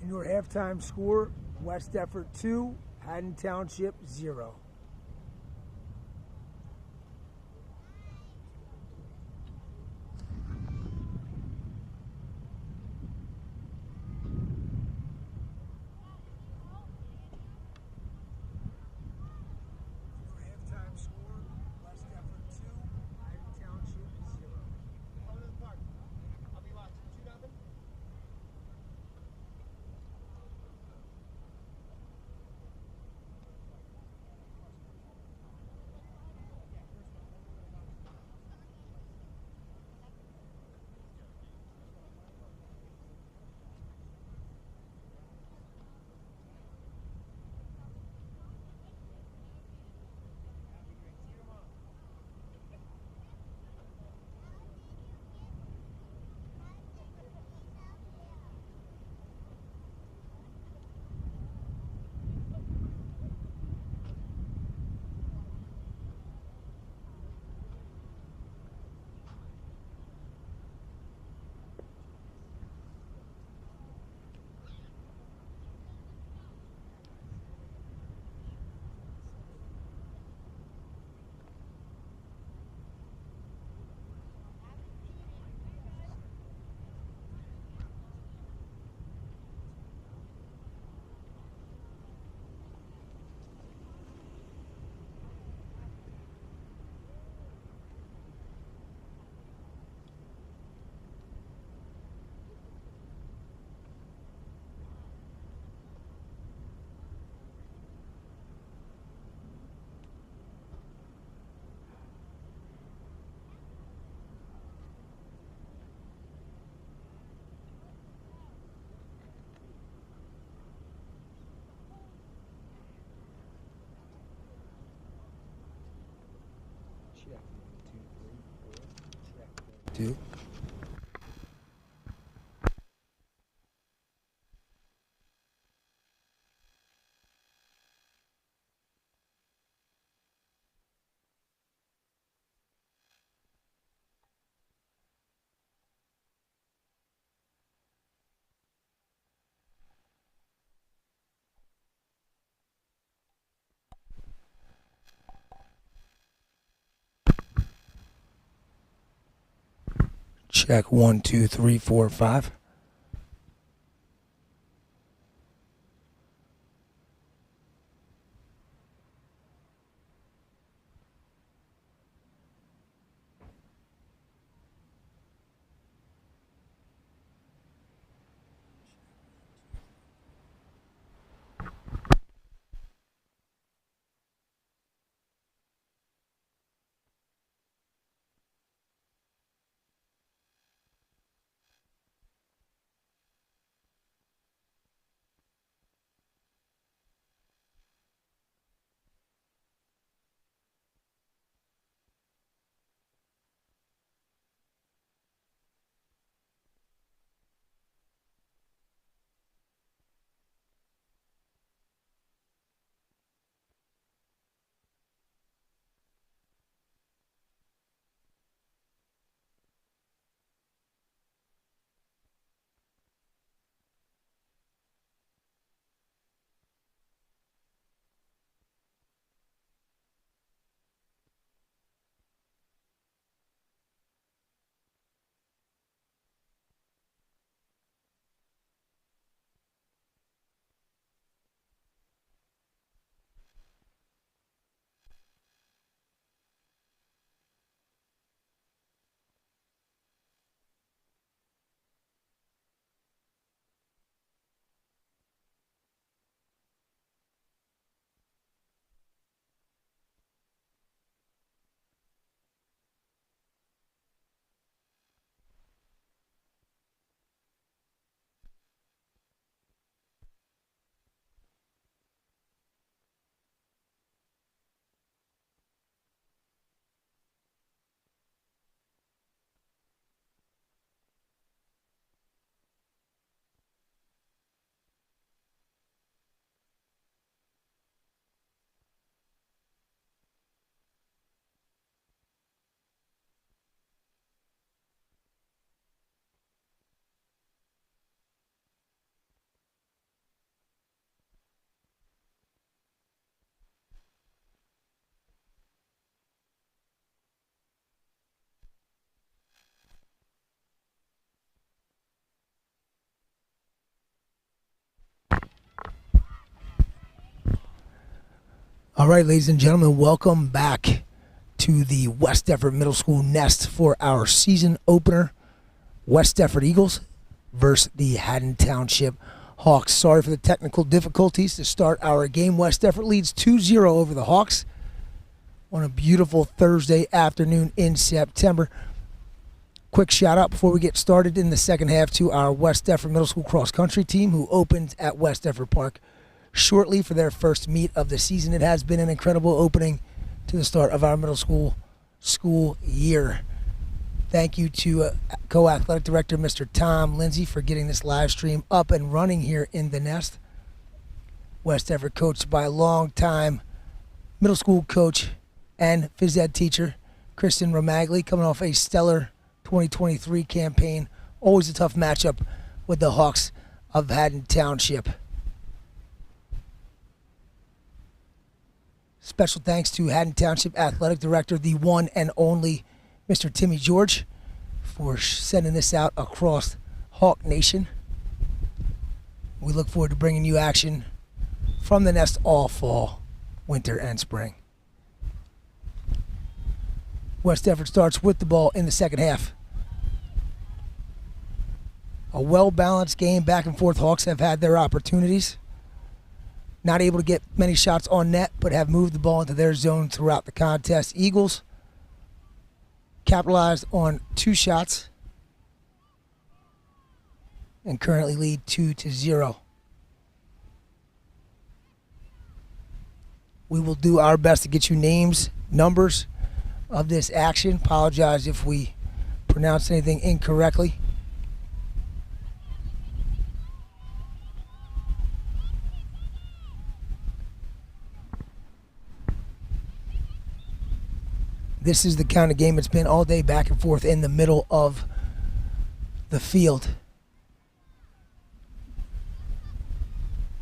Your halftime score, West Effort 2, Haddon Township 0. Your halftime score, West Effort 2, Haddon Township 0. Come to the park. I'll be watching. 2-0. Check 1, 2, 3, 4. Check 2. Check 1, 2, 3, 4, 5. right, ladies and gentlemen, welcome back to the West Defford Middle School Nest for our season opener. West Defford Eagles versus the Haddon Township Hawks. Sorry for the technical difficulties to start our game. West Defford leads 2-0 over the Hawks on a beautiful Thursday afternoon in September. Quick shout out before we get started in the second half to our West Defford Middle School cross country team who opened at West Defford Park shortly for their first meet of the season. It has been an incredible opening to the start of our middle school year. Thank you to co-athletic director Mr. Tom Lindsay for getting this live stream up and running here in the Nest. West Defford coached by longtime middle school coach and phys ed teacher Kristen Romagli, coming off a stellar 2023 campaign. Always a tough matchup with the Hawks of Haddon Township. Special thanks to Haddon Township Athletic Director, the one and only Mr. Timmy George, for sending this out across Hawk Nation. We look forward to bringing you action from the Nest all fall, winter, and spring. West Defford starts with the ball in the second half. A well-balanced game, back and forth. Hawks have had their opportunities. Not able to get many shots on net, but have moved the ball into their zone throughout the contest. Eagles capitalized on 2 shots and currently lead 2-0. We will do our best to get you names, numbers of this action. Apologize if we pronounce anything incorrectly. This is the kind of game it's been all day, back and forth in the middle of the field.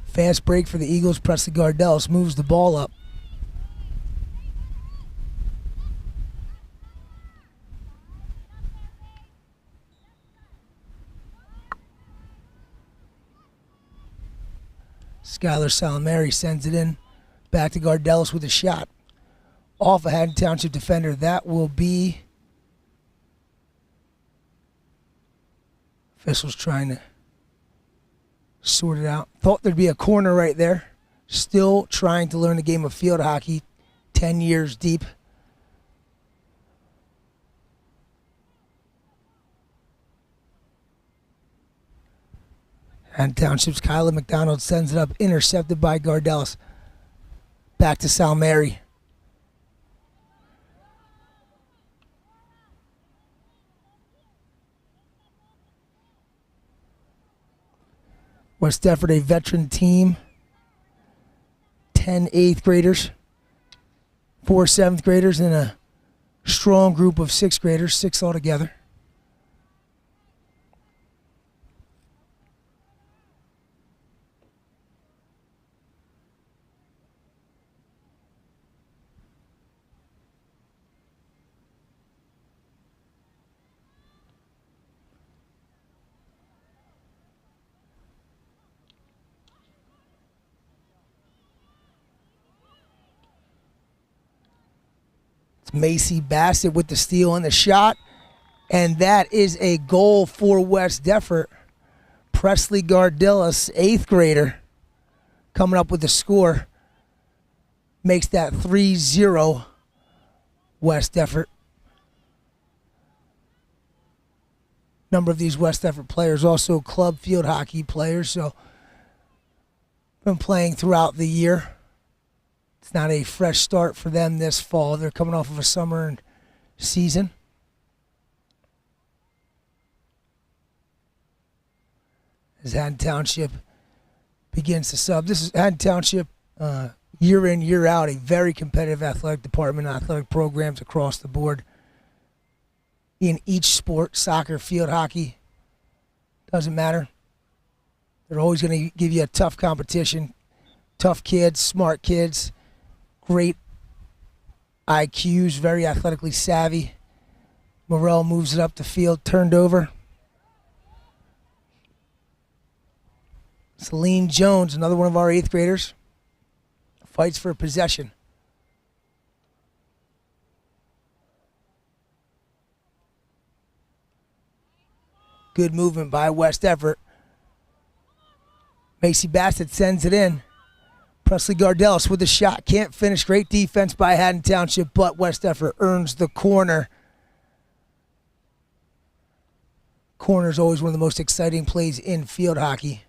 Fast break for the Eagles. Presley Gardellis moves the ball up. Skylar Salamari sends it in. Back to Gardellis with a shot. Off a Haddon Township defender. That will be officials trying to sort it out. Thought there'd be a corner right there. Still trying to learn the game of field hockey 10 years deep. Haddon Township's Kyla McDonald sends it up, intercepted by Gardellis. Back to Salmary. West Defford, a veteran team. 10 8th graders, 4 7th graders, and a strong group of 6th graders, 6 altogether. It's Macy Bassett with the steal and the shot. And that is a goal for West Defford. Presley Gardellis, 8th grader, coming up with the score. Makes that 3-0 West Defford. Number of these West Defford players also club field hockey players, so been playing throughout the year. It's not a fresh start for them this fall. They're coming off of a summer season. As Haddon Township begins to sub. This is Haddon Township, year in, year out, a very competitive athletic department, athletic programs across the board. In each sport, soccer, field hockey, doesn't matter. They're always going to give you a tough competition. Tough kids, smart kids. Great IQs, very athletically savvy. Morrell moves it up the field, turned over. Celine Jones, another one of our 8th graders, fights for possession. Good movement by West Everett. Macy Bassett sends it in. Presley Gardelis with the shot. Can't finish. Great defense by Haddon Township, but West Everett earns the corner. Corner is always one of the most exciting plays in field hockey.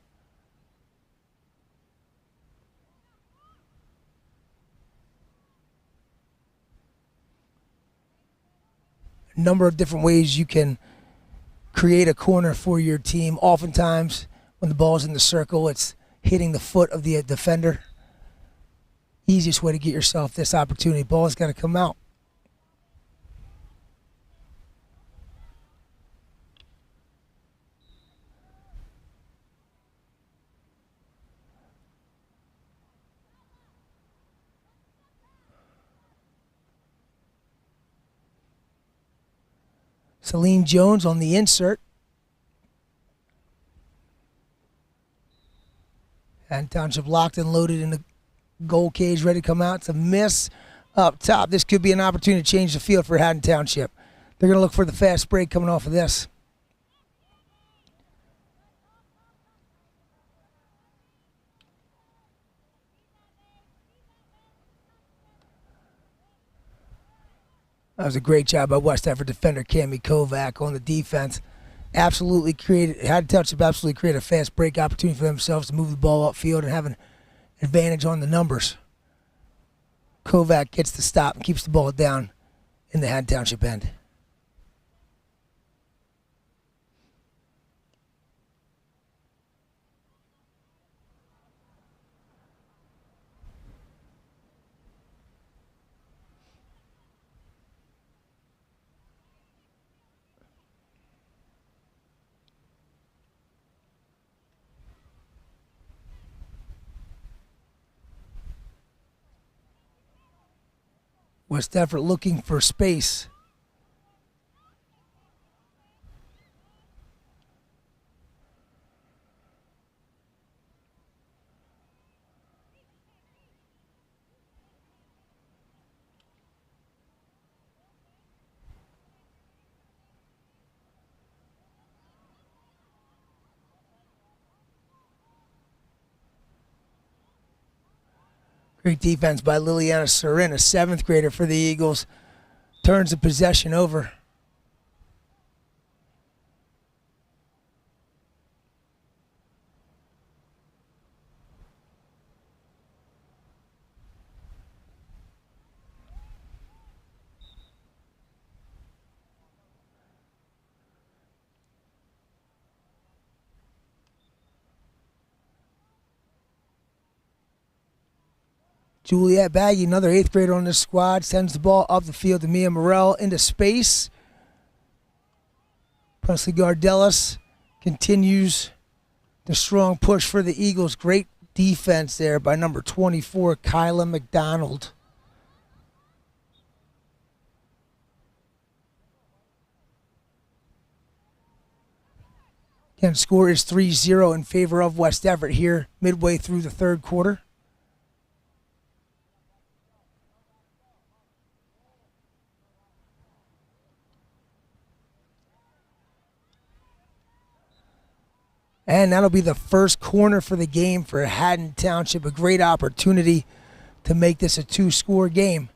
A number of different ways you can create a corner for your team. Oftentimes, when the ball's in the circle, it's hitting the foot of the defender. Easiest way to get yourself this opportunity. Ball's got to come out. Celine Jones on the insert. And Township locked and loaded in the goal cage, ready to come out. It's a miss up top. This could be an opportunity to change the field for Haddon Township. They're going to look for the fast break coming off of this. That was a great job by West Everett defender Cami Kovac on the defense. Haddon Township absolutely created a fast break opportunity for themselves to move the ball upfield and have an advantage on the numbers. Kovac gets the stop and keeps the ball down in the Haddon Township end. West Everett looking for space. Great defense by Liliana Sarin, a 7th grader for the Eagles. Turns the possession over. Juliet Baggy, another 8th grader on this squad, sends the ball up the field to Mia Morell into space. Presley Gardelis continues the strong push for the Eagles. Great defense there by number 24, Kyla McDonald. Again, score is 3-0 in favor of West Everett here midway through the third quarter. And that'll be the first corner for the game for Haddon Township. A great opportunity to make this a 2-score game.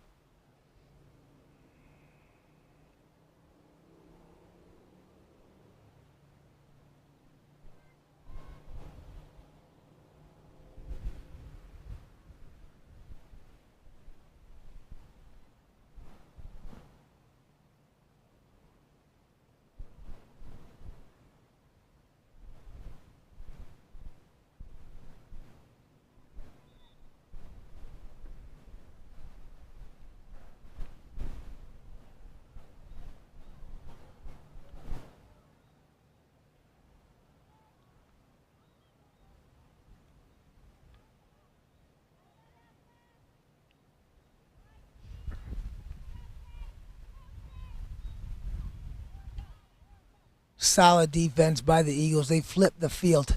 Solid defense by the Eagles. They flipped the field.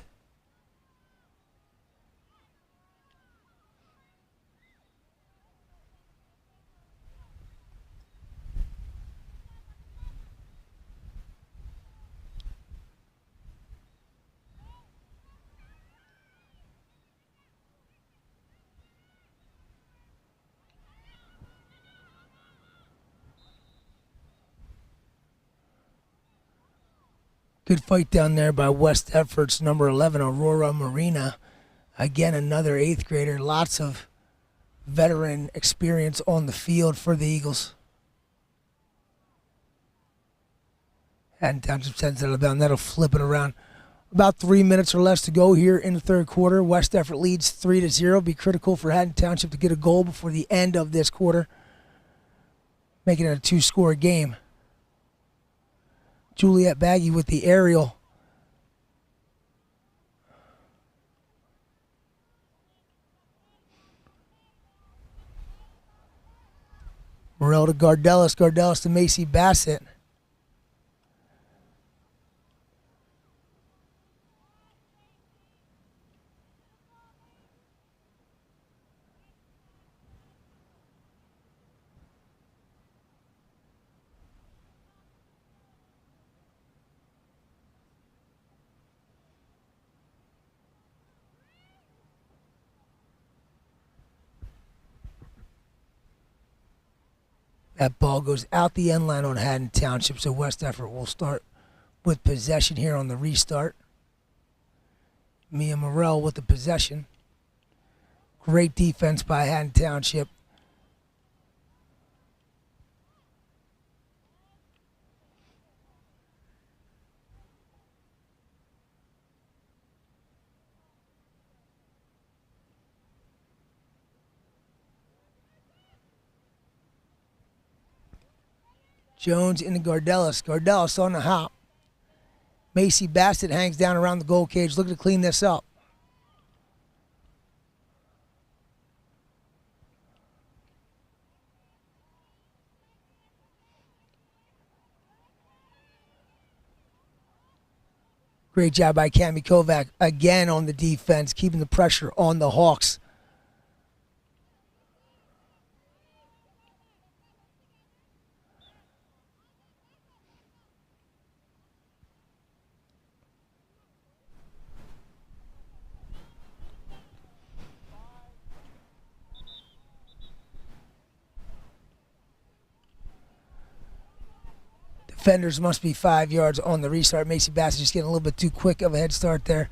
Good fight down there by West Effort's number 11, Aurora Marina. Again, another 8th grader. Lots of veteran experience on the field for the Eagles. Haddon Township sends it down. That'll flip it around. About 3 minutes or less to go here in the third quarter. West Effort leads 3-0. Be critical for Haddon Township to get a goal before the end of this quarter, making it a 2-score game. Juliet Baggy with the aerial. Morrell to Gardellis. Gardellis to Macy Bassett. That ball goes out the end line on Haddon Township, so West Effort will start with possession here on the restart. Mia Morrell with the possession. Great defense by Haddon Township. Jones into Gardellis. Gardellis on the hop. Macy Bassett hangs down around the goal cage, looking to clean this up. Great job by Cami Kovac again on the defense, keeping the pressure on the Hawks. Defenders must be 5 yards on the restart. Macy Bassett just getting a little bit too quick of a head start there.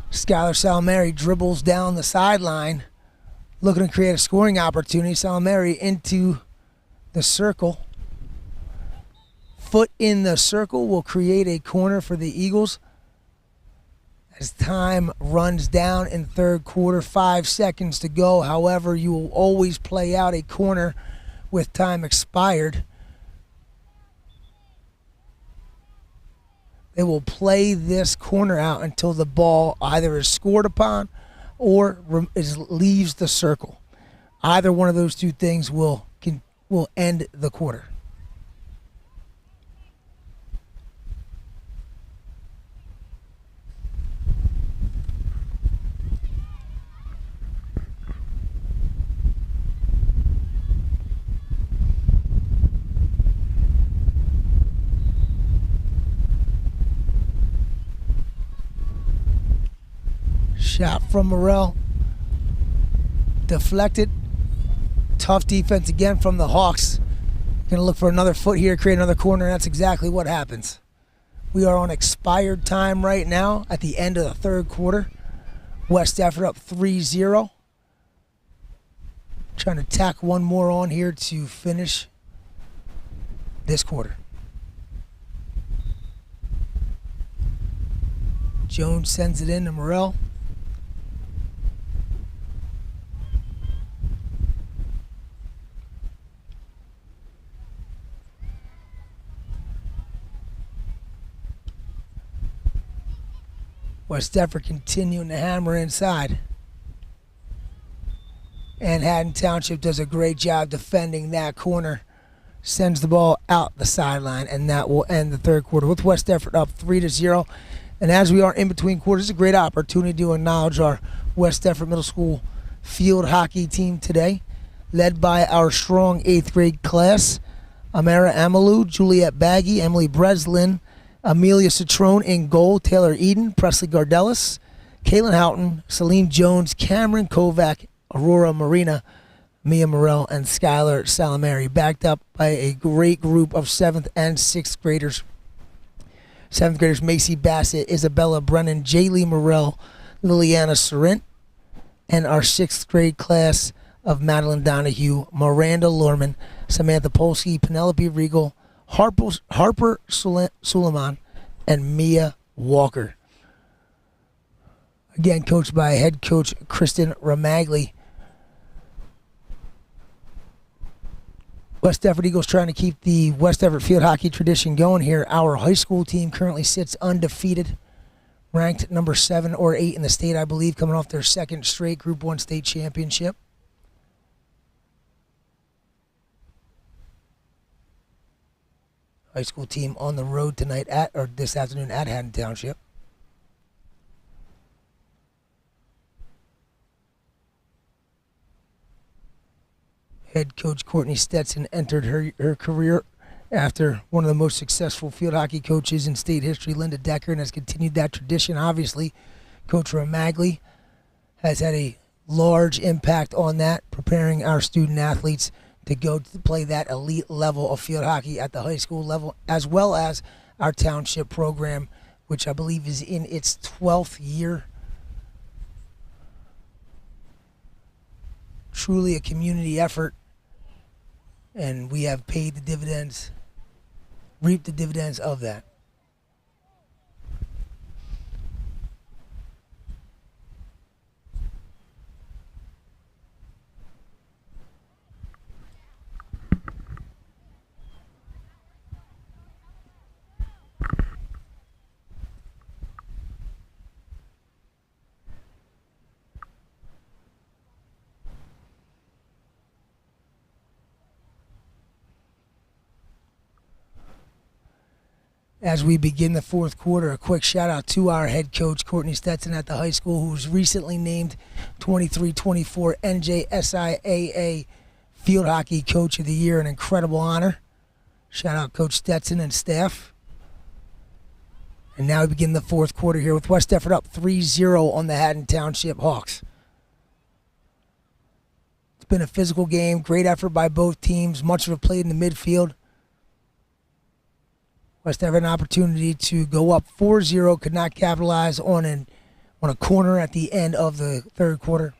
Skylar Salamari dribbles down the sideline, looking to create a scoring opportunity. Salamari into the circle. Foot in the circle will create a corner for the Eagles. As time runs down in third quarter, 5 seconds to go. However, you will always play out a corner with time expired. They will play this corner out until the ball either is scored upon or leaves the circle. Either one of those two things will end the quarter. Shot from Morrell. Deflected. Tough defense again from the Hawks. Going to look for another foot here, create another corner, and that's exactly what happens. We are on expired time right now at the end of the third quarter. West Effort up 3-0. Trying to tack one more on here to finish this quarter. Jones sends it in to Morrell. West Effort continuing to hammer inside. And Haddon Township does a great job defending that corner. Sends the ball out the sideline, and that will end the third quarter with West Effort up 3-0. And as we are in between quarters, it's a great opportunity to acknowledge our West Effort Middle School field hockey team today, led by our strong 8th grade class. Amara Amalou, Juliet Baggy, Emily Breslin, Amelia Citrone in goal, Taylor Eden, Presley Gardellis, Kaylin Houghton, Celine Jones, Cameron Kovac, Aurora Marina, Mia Morrell, and Skylar Salamari, backed up by a great group of 7th and 6th graders. 7th graders Macy Bassett, Isabella Brennan, Jaylee Morell, Liliana Sorrent, and our 6th grade class of Madeline Donahue, Miranda Lorman, Samantha Polsky, Penelope Regal, Harper Suleiman, and Mia Walker. Again, coached by head coach Kristen Ramagli. West Effort Eagles trying to keep the West Effort field hockey tradition going here. Our high school team currently sits undefeated, ranked number 7 or 8 in the state, I believe, coming off their 2nd straight Group 1 state championship. High school team on the road tonight this afternoon at Haddon Township. Head coach Courtney Stetson entered her career after one of the most successful field hockey coaches in state history, Linda Decker, and has continued that tradition. Obviously, Coach Ramagli has had a large impact on that, preparing our student athletes to go to play that elite level of field hockey at the high school level, as well as our township program, which I believe is in its 12th year. Truly a community effort, and we have paid the dividends, reaped the dividends of that. As we begin the 4th quarter, a quick shout out to our head coach, Courtney Stetson at the high school, who was recently named 23-24 NJSIAA Field Hockey Coach of the Year, an incredible honor. Shout out Coach Stetson and staff. And now we begin the 4th quarter here with West Effort up 3-0 on the Haddon Township Hawks. It's been a physical game, great effort by both teams, much of it played in the midfield. West Effort an opportunity to go up 4-0, could not capitalize on a corner at the end of the 3rd quarter.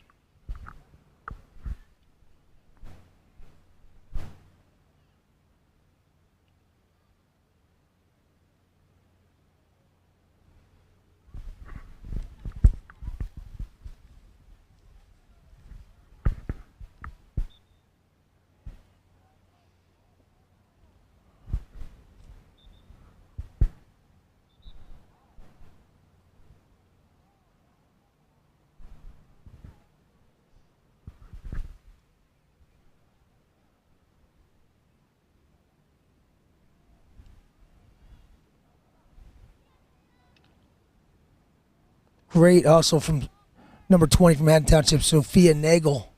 Great hustle from number 20 from Haddon Township, Sophia Nagel,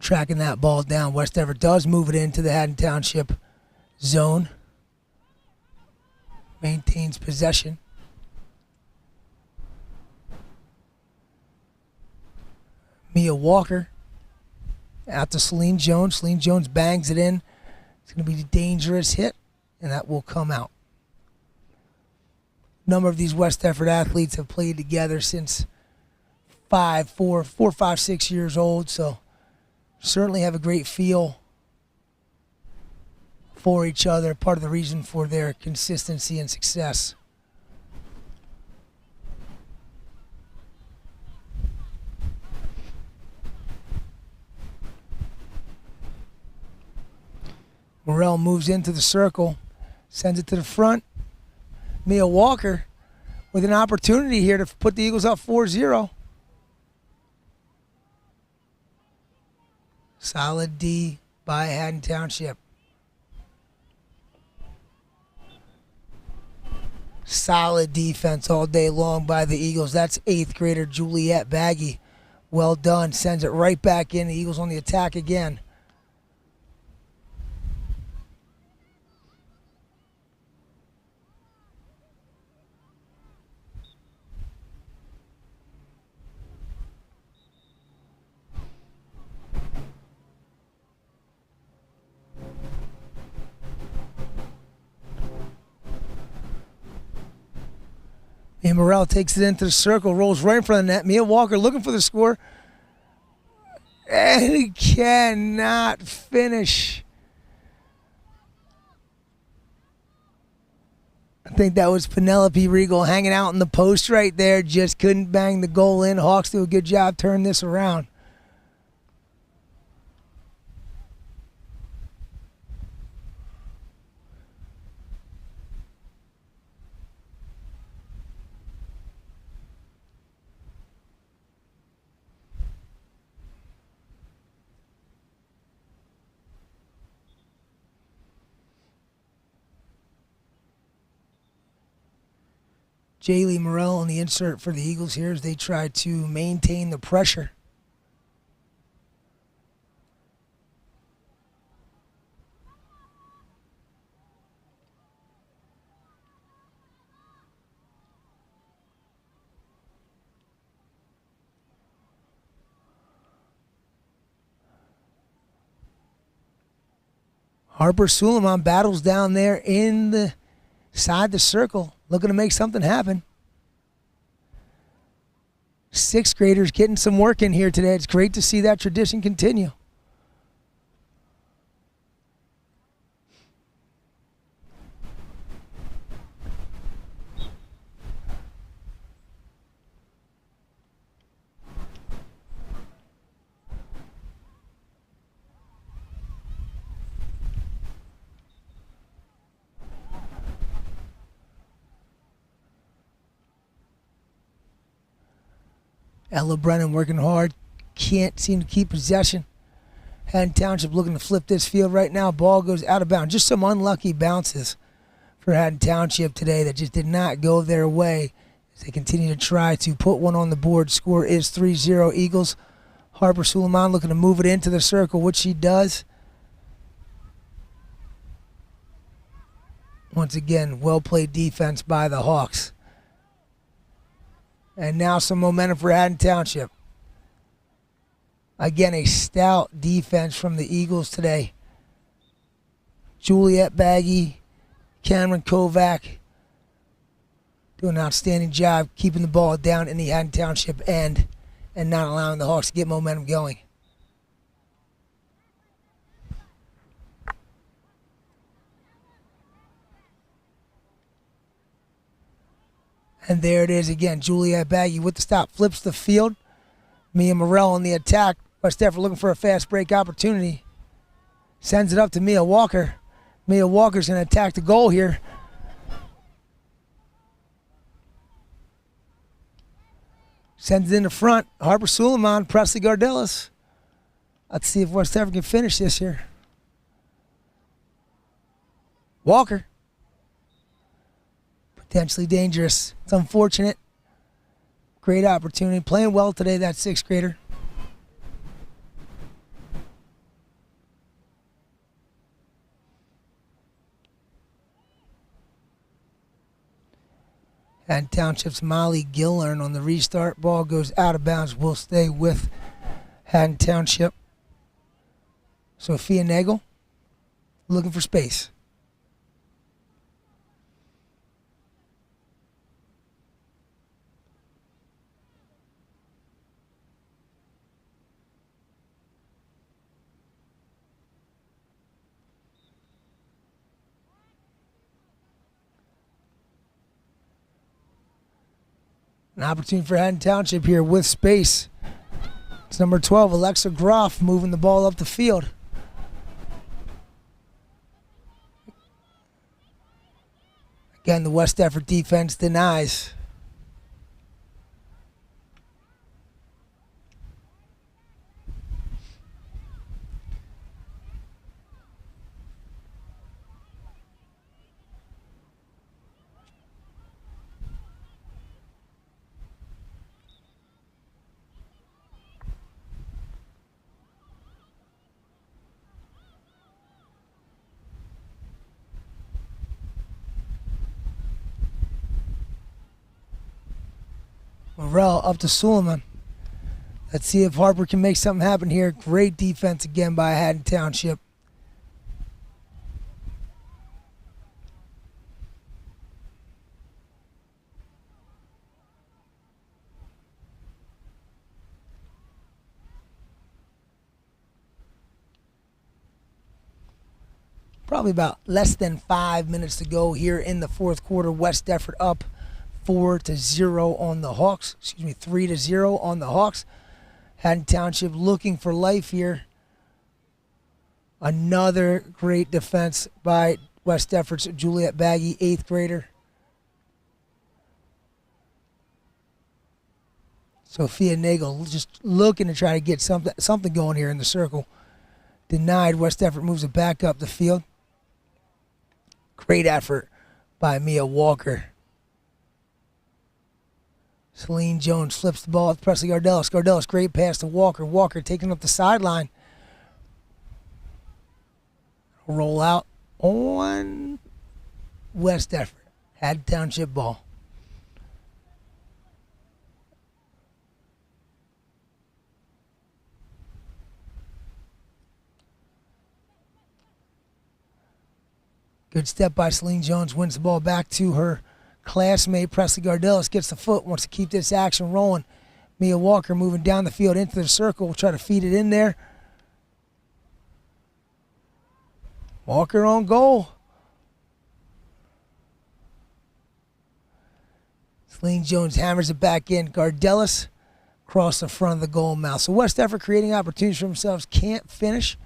tracking that ball down. West Effort does move it into the Haddon Township zone. Maintains possession. Mia Walker out to Celine Jones. Celine Jones bangs it in. It's going to be a dangerous hit, and that will come out. Number of these West Effort athletes have played together since 4, 5, 6 years old, so certainly have a great feel for each other, part of the reason for their consistency and success. Morell moves into the circle, sends it to the front. Mia Walker with an opportunity here to put the Eagles up 4-0. Solid D by Haddon Township. Solid defense all day long by the Eagles. That's 8th grader Juliet Baggy. Well done. Sends it right back in. The Eagles on the attack again. And Morrell takes it into the circle, rolls right in front of the net. Mia Walker looking for the score. And he cannot finish. I think that was Penelope Regal hanging out in the post right there. Just couldn't bang the goal in. Hawks do a good job turning this around. Jaylee Morrell on the insert for the Eagles here as they try to maintain the pressure. Harper Suleiman battles down there in the side the circle, looking to make something happen. Sixth graders getting some work in here today. It's great to see that tradition continue. Ella Brennan working hard. Can't seem to keep possession. Haddon Township looking to flip this field right now. Ball goes out of bounds. Just some unlucky bounces for Haddon Township today that just did not go their way as they continue to try to put one on the board. Score is 3-0 Eagles. Harper Suleiman looking to move it into the circle, which she does. Once again, well-played defense by the Hawks. And now some momentum for Haddon Township. Again, a stout defense from the Eagles today. Juliet Baggy, Cameron Kovac doing an outstanding job keeping the ball down in the Haddon Township end and not allowing the Hawks to get momentum going. And there it is again. Juliet Baggy with the stop. Flips the field. Mia Morrell on the attack. West Effort looking for a fast break opportunity. Sends it up to Mia Walker. Mia Walker's going to attack the goal here. Sends it in the front. Harper Suleiman, Presley Gardelis. Let's see if West Effort can finish this here. Walker. Potentially dangerous. It's unfortunate. Great opportunity. Playing well today, that sixth grader. And Township's Molly Gillern on the restart. Ball goes out of bounds. Will stay with Haddon Township. Sophia Nagel looking for space. An opportunity for Haddon Township here with space. It's number 12, Alexa Groff, moving the ball up the field. Again, the West Effort defense denies. Morrell up to Suleiman. Let's see if Harper can make something happen here. Great defense again by Haddon Township. Probably about less than 5 minutes to go here in the fourth quarter. West Defford up 4-0 on the Hawks. 3-0 on the Hawks. Haddon Township looking for life here. Another great defense by West Defford's Juliet Baggy, 8th grader. Sophia Nagel just looking to try to get something going here in the circle. Denied. West Defford moves it back up the field. Great effort by Mia Walker. Celine Jones flips the ball with Presley Gardelis. Gardelis, great pass to Walker. Walker taking up the sideline. Roll out on West Defford. Haddon Township ball. Good step by Celine Jones. Wins the ball back to her classmate Presley Gardelis. Gets the foot. Wants to keep this action rolling. Mia Walker moving down the field into the circle. Will try to feed it in there. Walker on goal. Celine Jones hammers it back in. Gardelis across the front of the goal mouth. So West Defford creating opportunities for themselves. Can't finish,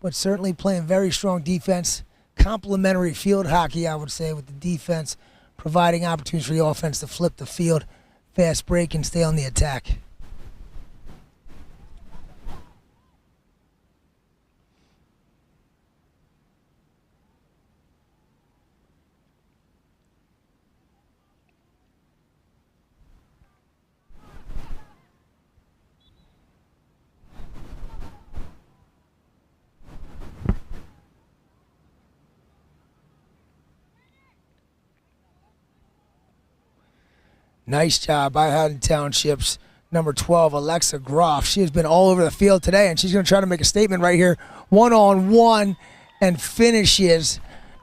but certainly playing very strong defense. Complementary field hockey, I would say, with the defense providing opportunities for the offense to flip the field, fast break, and stay on the attack. Nice job by Haddon Township's number 12, Alexa Groff. She has been all over the field today, and she's going to try to make a statement right here. One-on-one, and finishes.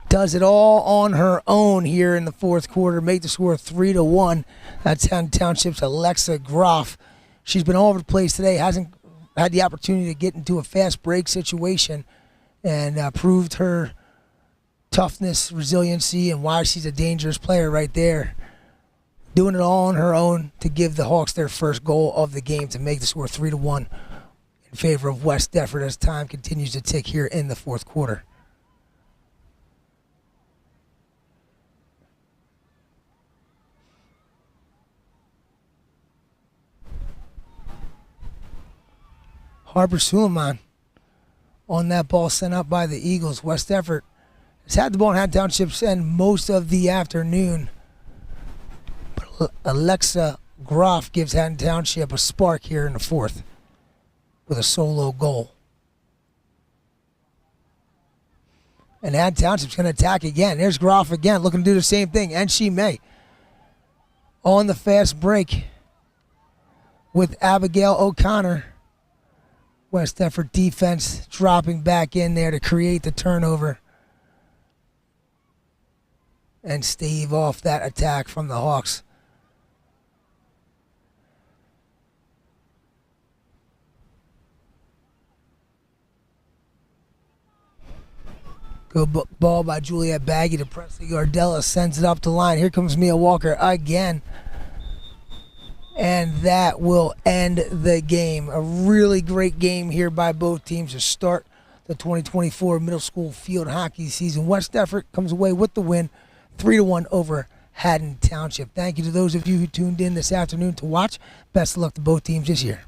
Does it all on her own here in the fourth quarter. Make the score 3-1. That's Haddon Township's Alexa Groff. She's been all over the place today. Hasn't had the opportunity to get into a fast break situation, and proved her toughness, resiliency, and why she's a dangerous player right there. Doing it all on her own to give the Hawks their first goal of the game to make the score 3-1 in favor of West Defford as time continues to tick here in the fourth quarter. Harper Suleiman on that ball sent up by the Eagles. West Defford has had the ball in Haddon Township's end most of the afternoon. Alexa Groff gives Haddon Township a spark here in the fourth with a solo goal. And Haddon Township's going to attack again. There's Groff again, looking to do the same thing, and she may. On the fast break with Abigail O'Connor. West Defford defense dropping back in there to create the turnover and stave off that attack from the Hawks. Good ball by Juliet Baggy to Presley Gardella. Sends it up the line. Here comes Mia Walker again. And that will end the game. A really great game here by both teams to start the 2024 middle school field hockey season. West Defford comes away with the win, 3-1 over Haddon Township. Thank you to those of you who tuned in this afternoon to watch. Best of luck to both teams this year.